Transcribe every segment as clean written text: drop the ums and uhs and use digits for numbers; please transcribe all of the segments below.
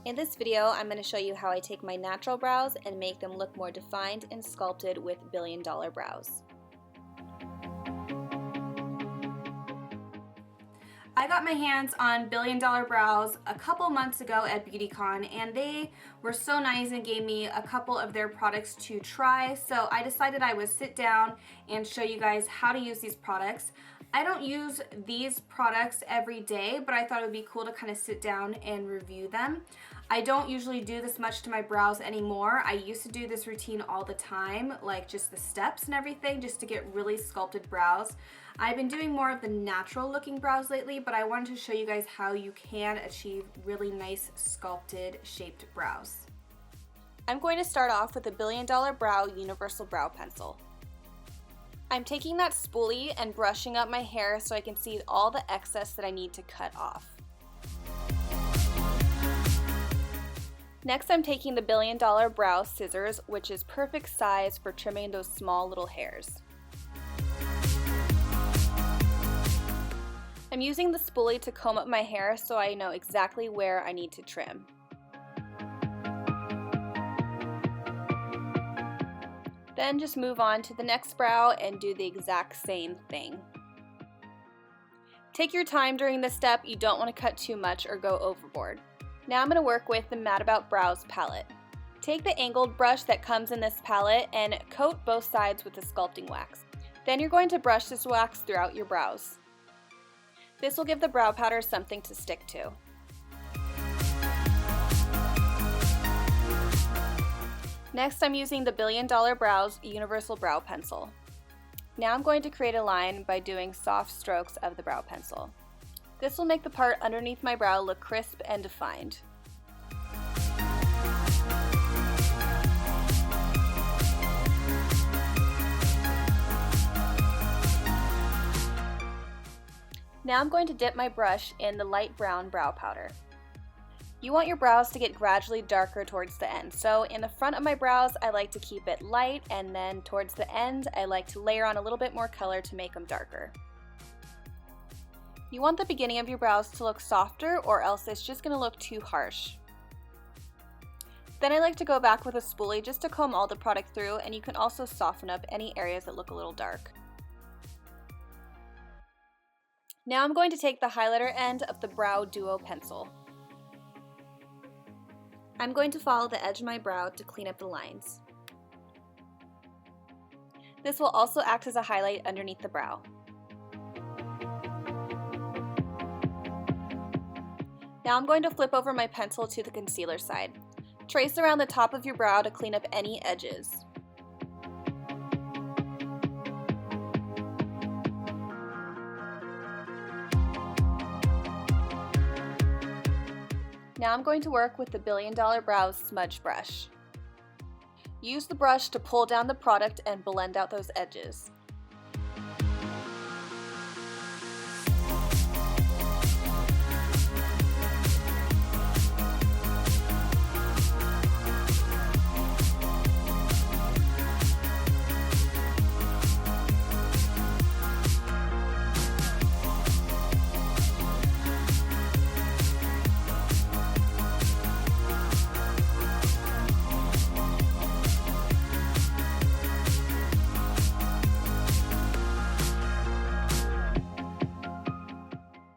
In this video, I'm going to show you how I take my natural brows and make them look more defined and sculpted with billion-dollar brows. I got my hands on billion-dollar brows a couple months ago at BeautyCon, and they were so nice and gave me a couple of their products to try. So I decided I would sit down and show you guys how to use these products. I don't use these products every day, but I thought it would be cool to kind of sit down and review them. I don't usually do this much to my brows anymore. I used to do this routine all the time, like just the steps and everything, just to get really sculpted brows. I've been doing more of the natural looking brows lately, but I wanted to show you guys how you can achieve really nice sculpted shaped brows. I'm going to start off with a billion-dollar brow universal brow pencil. I'm taking that spoolie and brushing up my hair so I can see all the excess that I need to cut off. Next, I'm taking the billion-dollar brow scissors, which is perfect size for trimming those small little hairs. I'm using the spoolie to comb up my hair so I know exactly where I need to trim. Then just move on to the next brow and do the exact same thing. Take your time during this step. You don't want to cut too much or go overboard. Now I'm going to work with the Mad About Brows palette. Take the angled brush that comes in this palette and coat both sides with the sculpting wax. Then you're going to brush this wax throughout your brows. This will give the brow powder something to stick to. Next, I'm using the Billion-Dollar Brows Universal Brow Pencil. Now I'm going to create a line by doing soft strokes of the brow pencil. This will make the part underneath my brow look crisp and defined. Now I'm going to dip my brush in the light brown brow powder. You want your brows to get gradually darker towards the end, so in the front of my brows I like to keep it light, and then towards the end I like to layer on a little bit more color to make them darker. You want the beginning of your brows to look softer, or else it's just going to look too harsh. Then I like to go back with a spoolie just to comb all the product through, and you can also soften up any areas that look a little dark. Now I'm going to take the highlighter end of the Brow Duo pencil. I'm going to follow the edge of my brow to clean up the lines. This will also act as a highlight underneath the brow. Now I'm going to flip over my pencil to the concealer side. Trace around the top of your brow to clean up any edges. Now I'm going to work with the Billion-Dollar Brows smudge brush. Use the brush to pull down the product and blend out those edges.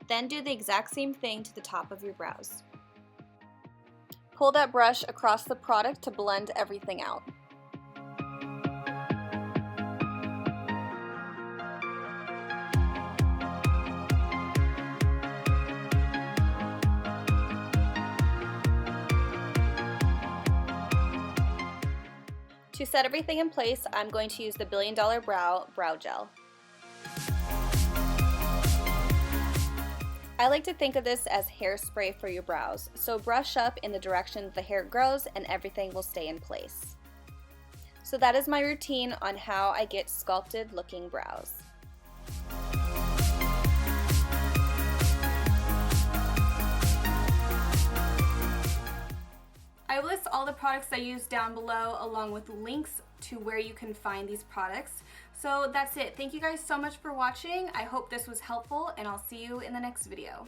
Then do the exact same thing to the top of your brows. Pull that brush across the product to blend everything out. To set everything in place, I'm going to use the Billion-Dollar Brow Gel. I like to think of this as hairspray for your brows, so brush up in the direction the hair grows and everything will stay in place. So that is my routine on how I get sculpted looking brows. I will list all the products I use down below, along with links to where you can find these products. So that's it. Thank you guys so much for watching. I hope this was helpful, and I'll see you in the next video.